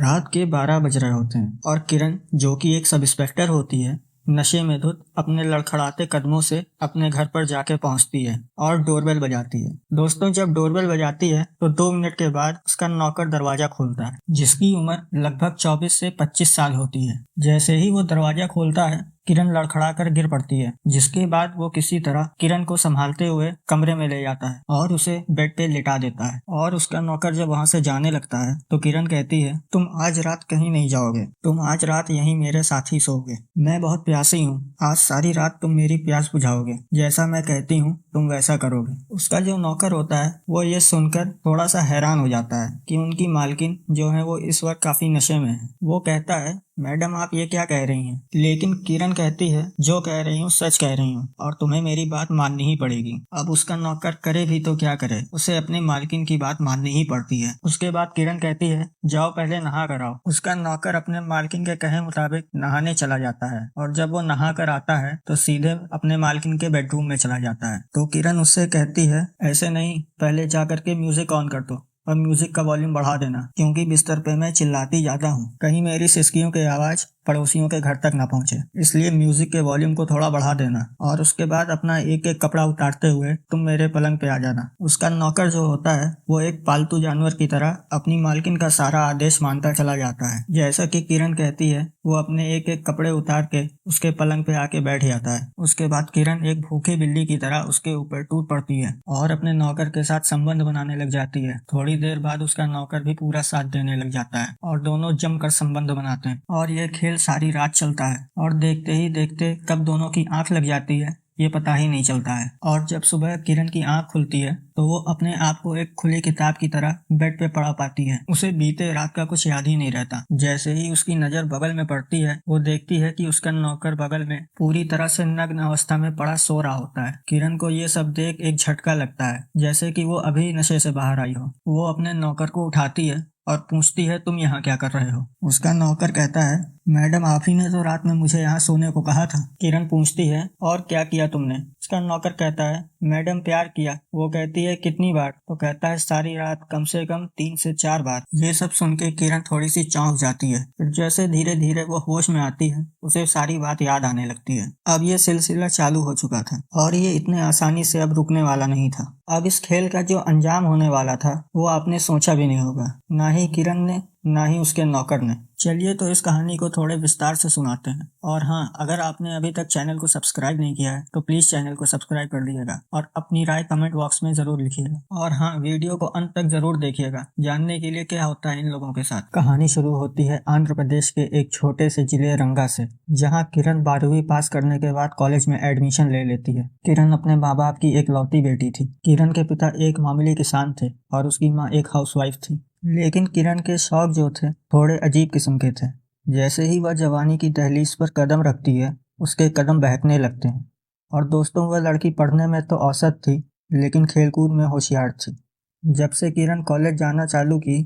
रात के 12 बज रहे होते हैं और किरण, जो कि एक सब इंस्पेक्टर होती है, नशे में धुत अपने लड़खड़ाते कदमों से अपने घर पर जाके पहुंचती है और डोरबेल बजाती है। दोस्तों, जब डोरबेल बजाती है तो 2 मिनट के बाद उसका नौकर दरवाजा खोलता है, जिसकी उम्र लगभग 24 से 25 साल होती है। जैसे ही वो दरवाजा खोलता है, किरण लड़खड़ा कर गिर पड़ती है, जिसके बाद वो किसी तरह किरण को संभालते हुए कमरे में ले जाता है और उसे बेड पे लिटा देता है। और उसका नौकर जब वहां से जाने लगता है तो किरण कहती है, तुम आज रात कहीं नहीं जाओगे, तुम आज रात यहीं मेरे साथ ही सोओगे। मैं बहुत प्यासी हूँ, आज सारी रात तुम मेरी प्यास बुझाओगे, जैसा मैं कहती हूँ तुम वैसा करोगे। उसका जो नौकर होता है वो ये सुनकर थोड़ा सा हैरान हो जाता है कि उनकी मालकिन जो है वो इस वक्त काफी नशे में है। वो कहता है, मैडम आप ये क्या कह रही हैं? लेकिन किरण कहती है, जो कह रही हूँ सच कह रही हूँ और तुम्हें मेरी बात माननी ही पड़ेगी। अब उसका नौकर करे भी तो क्या करे, उसे अपने मालकिन की बात माननी ही पड़ती है। उसके बाद किरण कहती है, जाओ पहले नहा कर आओ। उसका नौकर अपने मालकिन के कहे मुताबिक नहाने चला जाता है और जब वो नहा कर आता है तो सीधे अपने मालकिन के बेडरूम में चला जाता है। तो किरण उससे कहती है, ऐसे नहीं, पहले जा करके म्यूजिक ऑन कर दो और म्यूजिक का वॉल्यूम बढ़ा देना, क्योंकि बिस्तर पे मैं चिल्लाती ज्यादा हूँ, कहीं मेरी सिसकियों की आवाज पड़ोसियों के घर तक ना पहुंचे, इसलिए म्यूजिक के वॉल्यूम को थोड़ा बढ़ा देना। और उसके बाद अपना एक एक कपड़ा उतारते हुए तुम मेरे पलंग पे आ जाना। उसका नौकर जो होता है वो एक पालतू जानवर की तरह अपनी मालकिन का सारा आदेश मानता चला जाता है। जैसा कि किरण कहती है, वो अपने एक एक कपड़े उतार के उसके पलंग पे आके बैठ जाता है। उसके बाद किरण एक भूखी बिल्ली की तरह उसके ऊपर टूट पड़ती है और अपने नौकर के साथ संबंध बनाने लग जाती है। थोड़ी देर बाद उसका नौकर भी पूरा साथ देने लग जाता है और दोनों जमकर संबंध बनाते हैं और ये खेल सारी रात चलता है और देखते ही देखते कब दोनों की आंख लग जाती है ये पता ही नहीं चलता है। और जब सुबह किरण की आंख खुलती है तो वो अपने आप को एक खुली किताब की तरह बेड पे पड़ा पाती है। उसे बीते रात का कुछ याद ही नहीं रहता। जैसे ही उसकी नजर बगल में पड़ती है, वो देखती है कि उसका नौकर बगल में पूरी तरह से नग्न अवस्था में पड़ा सो रहा होता है। किरण को ये सब देख एक झटका लगता है, जैसे कि वो अभी नशे से बाहर आई हो। वो अपने नौकर को उठाती है और पूछती है, तुम यहाँ क्या कर रहे हो? उसका नौकर कहता है, मैडम आप ही ने तो रात में मुझे यहाँ सोने को कहा था। किरण पूछती है, और क्या किया तुमने? उसका नौकर कहता है, मैडम प्यार किया। वो कहती है, कितनी बार? तो कहता है, सारी रात कम से कम 3 से 4 बार। ये सब सुन के किरण थोड़ी सी चौंक जाती है। फिर जैसे धीरे धीरे वो होश में आती है, उसे सारी बात याद आने लगती है। अब ये सिलसिला चालू हो चुका था और ये इतने आसानी से अब रुकने वाला नहीं था। अब इस खेल का जो अंजाम होने वाला था वो आपने सोचा भी नहीं होगा, ना ही किरण ने, ना ही उसके नौकर ने। चलिए तो इस कहानी को थोड़े विस्तार से सुनाते हैं। और हाँ, अगर आपने अभी तक चैनल को सब्सक्राइब नहीं किया है तो प्लीज चैनल को सब्सक्राइब कर दीजिएगा और अपनी राय कमेंट बॉक्स में जरूर लिखिएगा। और हाँ, वीडियो को अंत तक जरूर देखिएगा जानने के लिए क्या होता है इन लोगों के साथ। कहानी शुरू होती है आंध्र प्रदेश के एक छोटे से जिले रंगा से, जहाँ किरण 12वीं पास करने के बाद कॉलेज में एडमिशन ले लेती है। किरण अपने माँ बाप की एक लौती बेटी थी। किरण के पिता एक मामूली किसान थे और उसकी माँ एक हाउसवाइफ थी। लेकिन किरण के शौक जो थे थोड़े अजीब किस्म के थे। जैसे ही वह जवानी की दहलीज पर कदम रखती है, उसके कदम बहकने लगते हैं। और दोस्तों, वह लड़की पढ़ने में तो औसत थी, लेकिन खेलकूद में होशियार थी। जब से किरण कॉलेज जाना चालू की,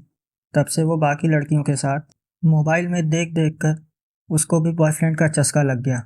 तब से वो बाकी लड़कियों के साथ मोबाइल में देख देख कर उसको भी बॉयफ्रेंड का चस्का लग गया।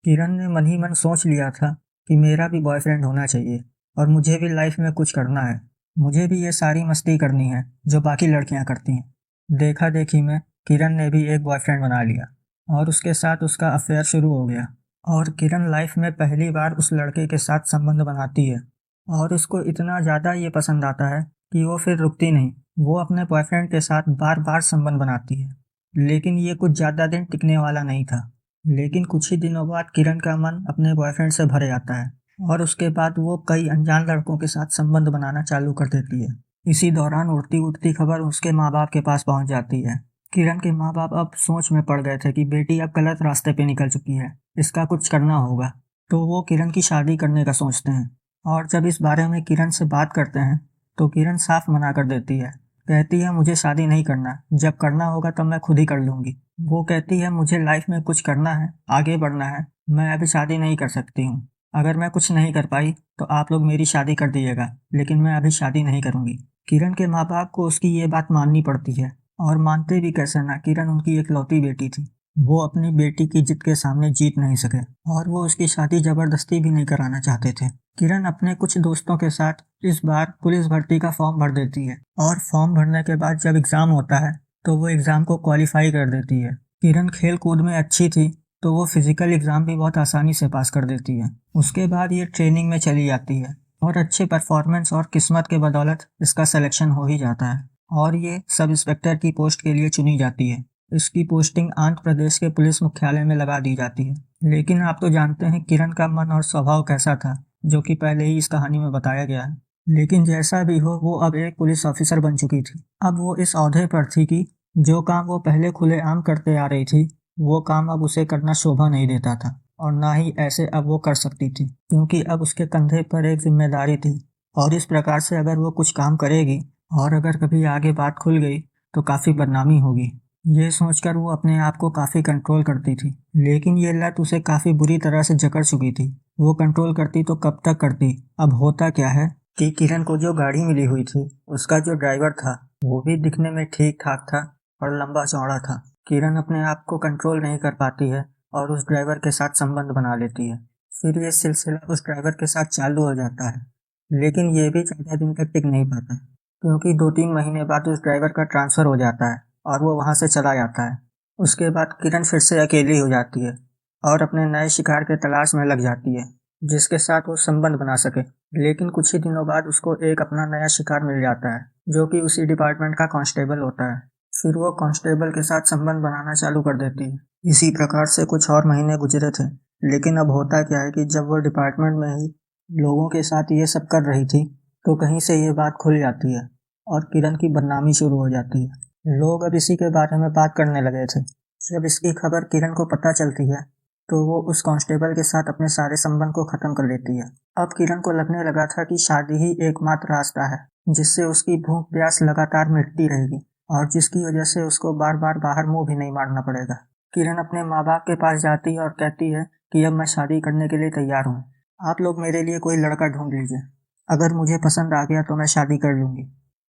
किरण ने मन ही मन सोच लिया था कि मेरा भी बॉयफ्रेंड होना चाहिए और मुझे भी लाइफ में कुछ करना है। मुझे भी ये सारी मस्ती करनी है जो बाकी लड़कियां करती हैं। देखा देखी में किरण ने भी एक बॉयफ्रेंड बना लिया और उसके साथ उसका अफेयर शुरू हो गया। और किरण लाइफ में पहली बार उस लड़के के साथ संबंध बनाती है और उसको इतना ज़्यादा ये पसंद आता है कि वो फिर रुकती नहीं। वो अपने बॉयफ्रेंड के साथ बार बार संबंध बनाती है, लेकिन ये कुछ ज़्यादा दिन टिकने वाला नहीं था। लेकिन कुछ ही दिनों बाद किरण का मन अपने बॉयफ्रेंड से भर जाता है और उसके बाद वो कई अनजान लड़कों के साथ संबंध बनाना चालू कर देती है। इसी दौरान उड़ती उड़ती खबर उसके माँ बाप के पास पहुंच जाती है। किरण के माँ बाप अब सोच में पड़ गए थे कि बेटी अब गलत रास्ते पे निकल चुकी है, इसका कुछ करना होगा। तो वो किरण की शादी करने का सोचते हैं और जब इस बारे में किरण से बात करते हैं तो किरण साफ मना कर देती है। कहती है, मुझे शादी नहीं करना, जब करना होगा तब मैं खुद ही कर लूंगी। वो कहती है, मुझे लाइफ में कुछ करना है, आगे बढ़ना है, मैं अभी शादी नहीं कर सकती हूँ। अगर मैं कुछ नहीं कर पाई तो आप लोग मेरी शादी कर दीजिएगा, लेकिन मैं अभी शादी नहीं करूंगी। किरण के माँ बाप को उसकी ये बात माननी पड़ती है और मानते भी कैसे ना, किरण उनकी एकलौती बेटी थी। वो अपनी बेटी की जिद के सामने जीत नहीं सके और वो उसकी शादी जबरदस्ती भी नहीं कराना चाहते थे। किरण अपने कुछ दोस्तों के साथ इस बार पुलिस भर्ती का फॉर्म भर देती है और फॉर्म भरने के बाद जब एग्जाम होता है तो वो एग्ज़ाम को क्वालिफाई कर देती है। किरण खेल कूद में अच्छी थी, तो वो फिजिकल एग्ज़ाम भी बहुत आसानी से पास कर देती है। उसके बाद ये ट्रेनिंग में चली जाती है और अच्छे परफॉर्मेंस और किस्मत के बदौलत इसका सिलेक्शन हो ही जाता है और ये सब इंस्पेक्टर की पोस्ट के लिए चुनी जाती है। इसकी पोस्टिंग आंध्र प्रदेश के पुलिस मुख्यालय में लगा दी जाती है। लेकिन आप तो जानते हैं किरण का मन और स्वभाव कैसा था, जो कि पहले ही इस कहानी में बताया गया है। लेकिन जैसा भी हो, वो अब एक पुलिस ऑफिसर बन चुकी थी। अब वो इस ओहदे पर थी कि जो काम वो पहले खुलेआम करते आ रही थी, वो काम अब उसे करना शोभा नहीं देता था और ना ही ऐसे अब वो कर सकती थी, क्योंकि अब उसके कंधे पर एक जिम्मेदारी थी और इस प्रकार से अगर वो कुछ काम करेगी और अगर कभी आगे बात खुल गई तो काफ़ी बदनामी होगी। ये सोचकर वो अपने आप को काफ़ी कंट्रोल करती थी, लेकिन ये लत उसे काफ़ी बुरी तरह से जकड़ चुकी थी। वो कंट्रोल करती तो कब तक करती। अब होता क्या है कि किरण को जो गाड़ी मिली हुई थी, उसका जो ड्राइवर था वो भी दिखने में ठीक ठाक था और लंबा चौड़ा था। किरण अपने आप को कंट्रोल नहीं कर पाती है और उस ड्राइवर के साथ संबंध बना लेती है। फिर ये सिलसिला उस ड्राइवर के साथ चालू हो जाता है, लेकिन ये भी ज़्यादा दिन तक टिक नहीं पाता, क्योंकि 2-3 महीने बाद उस ड्राइवर का ट्रांसफ़र हो जाता है और वो वहाँ से चला जाता है। उसके बाद किरण फिर से अकेली हो जाती है और अपने नए शिकार के तलाश में लग जाती है, जिसके साथ वो संबंध बना सके। लेकिन कुछ ही दिनों बाद उसको एक अपना नया शिकार मिल जाता है, जो कि उसी डिपार्टमेंट का कांस्टेबल होता है। फिर वो कांस्टेबल के साथ संबंध बनाना चालू कर देती है। इसी प्रकार से कुछ और महीने गुजरे थे, लेकिन अब होता क्या है कि जब वो डिपार्टमेंट में ही लोगों के साथ ये सब कर रही थी, तो कहीं से ये बात खुल जाती है और किरण की बदनामी शुरू हो जाती है। लोग अब इसी के बारे में बात करने लगे थे। जब इसकी खबर किरण को पता चलती है, तो वो उस कांस्टेबल के साथ अपने सारे संबंध को खत्म कर लेती है। अब किरण को लगने लगा था कि शादी ही एकमात्र रास्ता है, जिससे उसकी भूख प्यास लगातार मिटती रहेगी और जिसकी वजह से उसको बार बार बाहर मुंह भी नहीं मारना पड़ेगा। किरण अपने माँ बाप के पास जाती है और कहती है कि अब मैं शादी करने के लिए तैयार हूँ। आप लोग मेरे लिए कोई लड़का ढूंढ लीजिए। अगर मुझे पसंद आ गया तो मैं शादी कर लूंगी।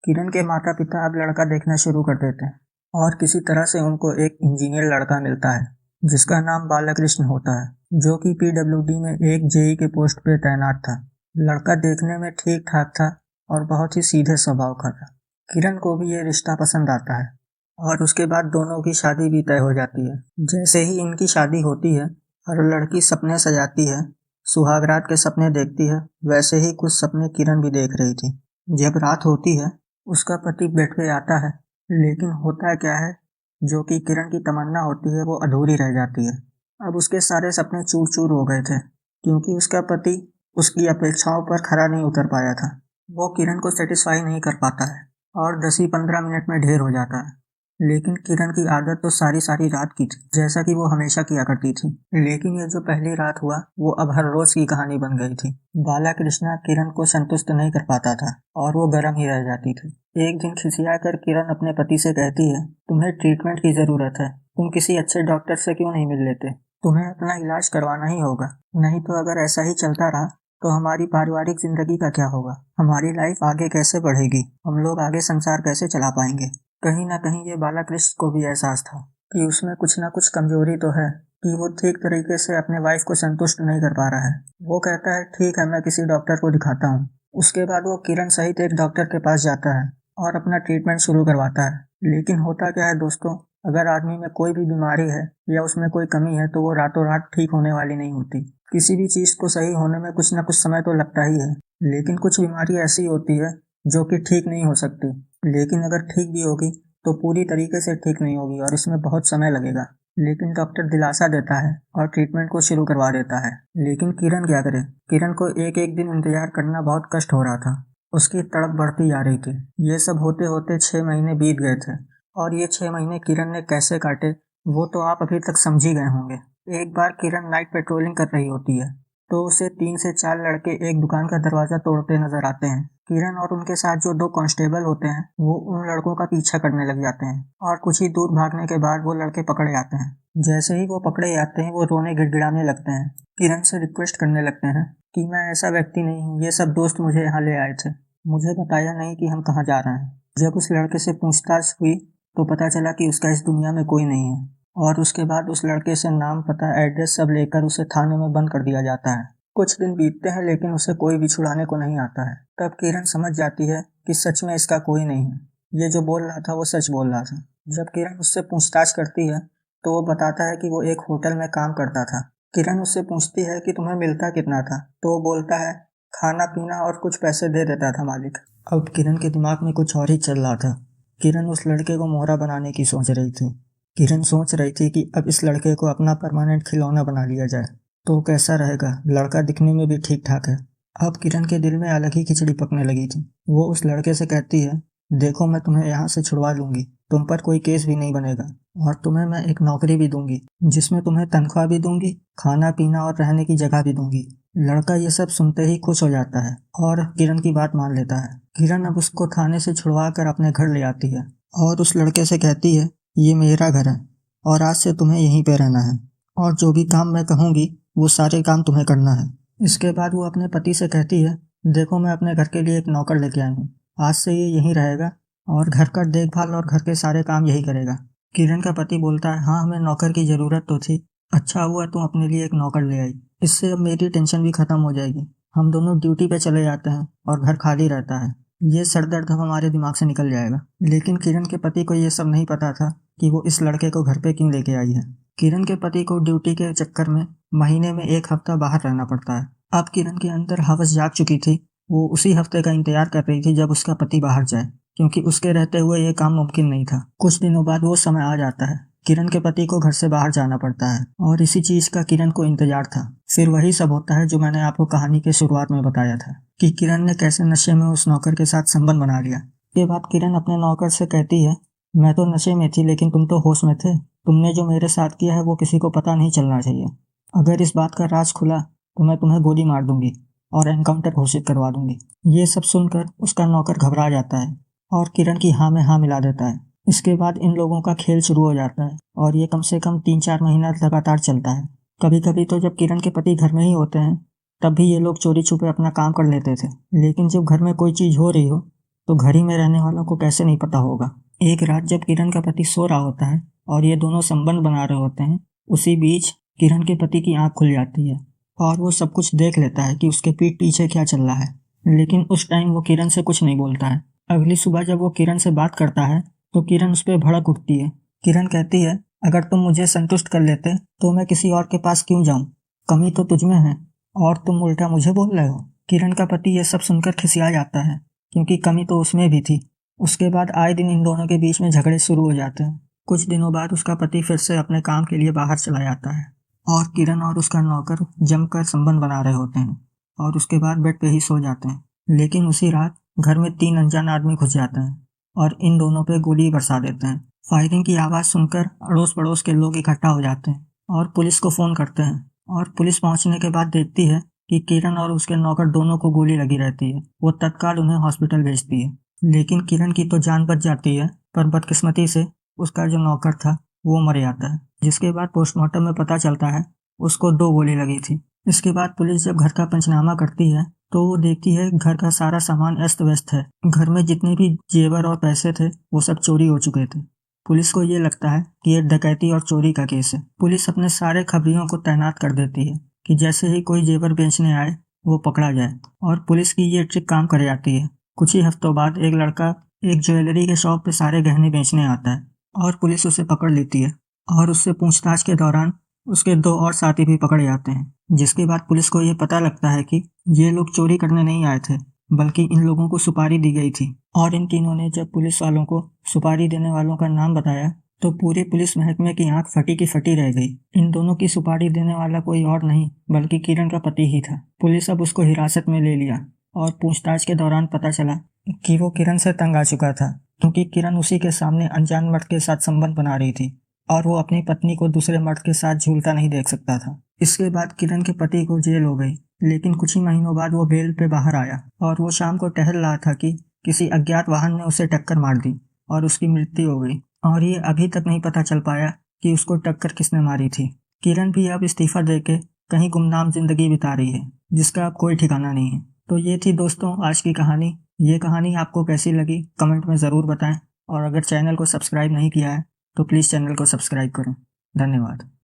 किरण के माता पिता अब लड़का देखना शुरू कर देते हैं और किसी तरह से उनको एक इंजीनियर लड़का मिलता है, जिसका नाम बालाकृष्ण होता है, जो कि पीडब्ल्यूडी में एक जेई के पोस्ट पे तैनात था। लड़का देखने में ठीक ठाक था और बहुत ही सीधे स्वभाव का था। किरण को भी ये रिश्ता पसंद आता है और उसके बाद दोनों की शादी भी तय हो जाती है। जैसे ही इनकी शादी होती है और लड़की सपने सजाती है, सुहागरात के सपने देखती है, वैसे ही कुछ सपने किरण भी देख रही थी। जब रात होती है, उसका पति बेड पे आता है, लेकिन होता क्या है, जो कि किरण की तमन्ना होती है वो अधूरी रह जाती है। अब उसके सारे सपने चूर चूर हो गए थे, क्योंकि उसका पति उसकी अपेक्षाओं पर खरा नहीं उतर पाया था। वो किरण को सेटिस्फाई नहीं कर पाता है और 10 ही 15 मिनट में ढेर हो जाता है। लेकिन किरण की आदत तो सारी सारी रात की थी, जैसा कि वो हमेशा किया करती थी। लेकिन ये जो पहली रात हुआ, वो अब हर रोज की कहानी बन गई थी। बाला कृष्णा किरण को संतुष्ट नहीं कर पाता था और वो गर्म ही रह जाती थी। एक दिन खिसिया कर किरण अपने पति से कहती है, तुम्हें ट्रीटमेंट की जरूरत है, तुम किसी अच्छे डॉक्टर से क्यों नहीं मिल लेते? तुम्हें अपना इलाज करवाना ही होगा, नहीं तो अगर ऐसा ही चलता रहा तो हमारी पारिवारिक जिंदगी का क्या होगा? हमारी लाइफ आगे कैसे बढ़ेगी? हम लोग आगे संसार कैसे चला पाएंगे? कहीं ना कहीं ये बालाकृष्ण को भी एहसास था कि उसमें कुछ ना कुछ कमजोरी तो है, कि वो ठीक तरीके से अपने वाइफ को संतुष्ट नहीं कर पा रहा है। वो कहता है, ठीक है, मैं किसी डॉक्टर को दिखाता हूँ। उसके बाद वो किरण सहित एक डॉक्टर के पास जाता है और अपना ट्रीटमेंट शुरू करवाता है। लेकिन होता क्या है दोस्तों, अगर आदमी में कोई भी बीमारी है या उसमें कोई कमी है, तो वो रातों रात ठीक होने वाली नहीं होती। किसी भी चीज को सही होने में कुछ ना कुछ समय तो लगता ही है, लेकिन कुछ बीमारी ऐसी होती है जो कि ठीक नहीं हो सकती, लेकिन अगर ठीक भी होगी तो पूरी तरीके से ठीक नहीं होगी और इसमें बहुत समय लगेगा। लेकिन डॉक्टर दिलासा देता है और ट्रीटमेंट को शुरू करवा देता है। लेकिन किरण क्या करे? किरण को एक एक दिन इंतजार करना बहुत कष्ट हो रहा था। उसकी तड़प बढ़ती जा रही थी। ये सब होते होते 6 महीने बीत गए थे और ये 6 महीने किरण ने कैसे काटे, वो तो आप अभी तक समझ ही गए होंगे। एक बार किरण नाइट पेट्रोलिंग कर रही होती है, तो उसे 3 से 4 लड़के एक दुकान का दरवाजा तोड़ते नजर आते हैं। किरण और उनके साथ जो 2 कांस्टेबल होते हैं, वो उन लड़कों का पीछा करने लग जाते हैं और कुछ ही दूर भागने के बाद वो लड़के पकड़े जाते हैं। जैसे ही वो पकड़े जाते हैं, वो रोने गिड़गिड़ाने लगते हैं। किरण से रिक्वेस्ट करने लगते हैं कि मैं ऐसा व्यक्ति नहीं हूँ, ये सब दोस्त मुझे यहाँ ले आए थे, मुझे बताया नहीं कि हम कहाँ जा रहे हैं। जब उस लड़के से पूछताछ हुई तो पता चला कि उसका इस दुनिया में कोई नहीं है और उसके बाद उस लड़के से नाम, पता, एड्रेस सब लेकर उसे थाने में बंद कर दिया जाता है। कुछ दिन बीतते हैं, लेकिन उसे कोई भी छुड़ाने को नहीं आता है। तब किरण समझ जाती है कि सच में इसका कोई नहीं है, ये जो बोल रहा था वो सच बोल रहा था। जब किरण उससे पूछताछ करती है तो वो बताता है कि वो एक होटल में काम करता था। किरण उससे पूछती है कि तुम्हें मिलता कितना था, तो वो बोलता है खाना पीना और कुछ पैसे दे देता था मालिक। अब किरण के दिमाग में कुछ और ही चल रहा था। किरण उस लड़के को मोहरा बनाने की सोच रही थी। किरण सोच रही थी कि अब इस लड़के को अपना परमानेंट खिलौना बना लिया जाए तो कैसा रहेगा, लड़का दिखने में भी ठीक ठाक है। अब किरण के दिल में अलग ही खिचड़ी पकने लगी थी। वो उस लड़के से कहती है, देखो मैं तुम्हें यहाँ से छुड़वा लूंगी, तुम पर कोई केस भी नहीं बनेगा और तुम्हें मैं एक नौकरी भी दूंगी जिसमें तुम्हें तनख्वाह भी दूंगी, खाना पीना और रहने की जगह भी दूंगी। लड़का ये सब सुनते ही खुश हो जाता है और किरण की बात मान लेता है। किरण अब उसको थाने से छुड़वा कर अपने घर ले आती है और उस लड़के से कहती है, ये मेरा घर है और आज से तुम्हें यहीं पे रहना है और जो भी काम मैं कहूँगी वो सारे काम तुम्हें करना है। इसके बाद वो अपने पति से कहती है, देखो मैं अपने घर के लिए एक नौकर लेके आई हूँ, आज से ये यहीं रहेगा और घर का देखभाल और घर के सारे काम यही करेगा। किरण का पति बोलता है, हाँ हमें नौकर की ज़रूरत तो थी, अच्छा हुआ तुम अपने लिए एक नौकर ले आई, इससे अब मेरी टेंशन भी ख़त्म हो जाएगी। हम दोनों ड्यूटी पे चले जाते हैं और घर खाली रहता है, ये सर दर्द अब हमारे दिमाग से निकल जाएगा। लेकिन किरण के पति को ये सब नहीं पता था कि वो इस लड़के को घर पे क्यों लेके आई है। किरण के पति को ड्यूटी के चक्कर में महीने में 1 हफ्ता बाहर रहना पड़ता है। अब किरण के अंदर हवस जाग चुकी थी। वो उसी हफ्ते का इंतजार कर रही थी जब उसका पति बाहर जाए, क्योंकि उसके रहते हुए ये काम मुमकिन नहीं था। कुछ दिनों बाद वो समय आ जाता है, किरण के पति को घर से बाहर जाना पड़ता है और इसी चीज का किरण को इंतजार था। फिर वही सब होता है जो मैंने आपको कहानी के शुरुआत में बताया था कि किरण ने कैसे नशे में उस नौकर के साथ संबंध बना लिया। के बाद किरण अपने नौकर से कहती है, मैं तो नशे में थी लेकिन तुम तो होश में थे, तुमने जो मेरे साथ किया है वो किसी को पता नहीं चलना चाहिए। अगर इस बात का राज खुला तो मैं तुम्हें गोली मार दूंगी और एनकाउंटर घोषित करवा दूंगी। ये सब सुनकर उसका नौकर घबरा जाता है और किरण की हाँ में हाँ मिला देता है। इसके बाद इन लोगों का खेल शुरू हो जाता है और ये कम से कम 3-4 महीना लगातार चलता है। कभी कभी तो जब किरण के पति घर में ही होते हैं तब भी ये लोग चोरी छुपे अपना काम कर लेते थे, लेकिन जब घर में कोई चीज़ हो रही हो तो घर ही में रहने वालों को कैसे नहीं पता होगा। एक रात जब किरण का पति सो रहा होता है और ये दोनों संबंध बना रहे होते हैं, उसी बीच किरण के पति की आंख खुल जाती है और वो सब कुछ देख लेता है कि उसके पीठ पीछे क्या चल रहा है, लेकिन उस टाइम वो किरण से कुछ नहीं बोलता है। अगली सुबह जब वो किरण से बात करता है तो किरण उस पर भड़क उठती है। किरण कहती है, अगर तुम मुझे संतुष्ट कर लेते तो मैं किसी और के पास क्यों जाऊं, कमी तो तुझमें है और तुम उल्टा मुझे बोल रहे हो। किरण का पति ये सब सुनकर खिसिया जाता है क्योंकि कमी तो उसमें भी थी। उसके बाद आए दिन इन दोनों के बीच में झगड़े शुरू हो जाते हैं। कुछ दिनों बाद उसका पति फिर से अपने काम के लिए बाहर चला जाता है और किरण और उसका नौकर जमकर संबंध बना रहे होते हैं और उसके बाद बेड पे ही सो जाते हैं। लेकिन उसी रात घर में 3 अनजान आदमी घुस जाते हैं और इन दोनों पे गोली बरसा देते हैं। फायरिंग की आवाज़ सुनकर अड़ोस पड़ोस के लोग इकट्ठा हो जाते हैं और पुलिस को फ़ोन करते हैं और पुलिस पहुंचने के बाद देखती है कि किरण और उसके नौकर दोनों को गोली लगी रहती है। वो तत्काल उन्हें हॉस्पिटल भेजती है, लेकिन किरण की तो जान बच जाती है, पर बदकिस्मती से उसका जो नौकर था वो मर जाता है, जिसके बाद पोस्टमार्टम में पता चलता है उसको 2 गोली लगी थी। इसके बाद पुलिस जब घर का पंचनामा करती है तो वो देखती है घर का सारा सामान अस्त व्यस्त है। घर में जितने भी जेवर और पैसे थे वो सब चोरी हो चुके थे। पुलिस को ये लगता है कि ये डकैती और चोरी का केस है। पुलिस अपने सारे खबरियों को तैनात कर देती है कि जैसे ही कोई जेवर बेचने आए वो पकड़ा जाए, और पुलिस की ये ट्रिक काम कर जाती है। कुछ ही हफ्तों बाद एक लड़का एक ज्वेलरी के शॉप पे सारे गहने बेचने आता है और पुलिस उसे पकड़ लेती है और उससे पूछताछ के दौरान उसके 2 और साथी भी पकड़े जाते हैं। जिसके बाद पुलिस को ये पता लगता है कि ये लोग चोरी करने नहीं आए थे, बल्कि इन लोगों को सुपारी दी गई थी। और इन तीनों ने जब पुलिस वालों को सुपारी देने वालों का नाम बताया तो पूरे पुलिस महकमे की आंख फटी की फटी रह गई। इन दोनों की सुपारी देने वाला कोई और नहीं बल्कि किरण का पति ही था। पुलिस अब उसको हिरासत में ले लिया और पूछताछ के दौरान पता चला कि वो किरण से तंग आ चुका था, क्योंकि किरण उसी के सामने अनजान मर्द के साथ संबंध बना रही थी और वो अपनी पत्नी को दूसरे मर्द के साथ झूलता नहीं देख सकता था। इसके बाद किरण के पति को जेल हो गई, लेकिन कुछ ही महीनों बाद वो बेल पे बाहर आया और वो शाम को टहल रहा था कि किसी अज्ञात वाहन ने उसे टक्कर मार दी और उसकी मृत्यु हो गई। और ये अभी तक नहीं पता चल पाया कि उसको टक्कर किसने मारी थी। किरण भी अब इस्तीफा देके कहीं गुमनाम जिंदगी बिता रही है जिसका अब कोई ठिकाना नहीं है। तो ये थी दोस्तों आज की कहानी। ये कहानी आपको कैसी लगी कमेंट में ज़रूर बताएं, और अगर चैनल को सब्सक्राइब नहीं किया है तो प्लीज़ चैनल को सब्सक्राइब करें। धन्यवाद।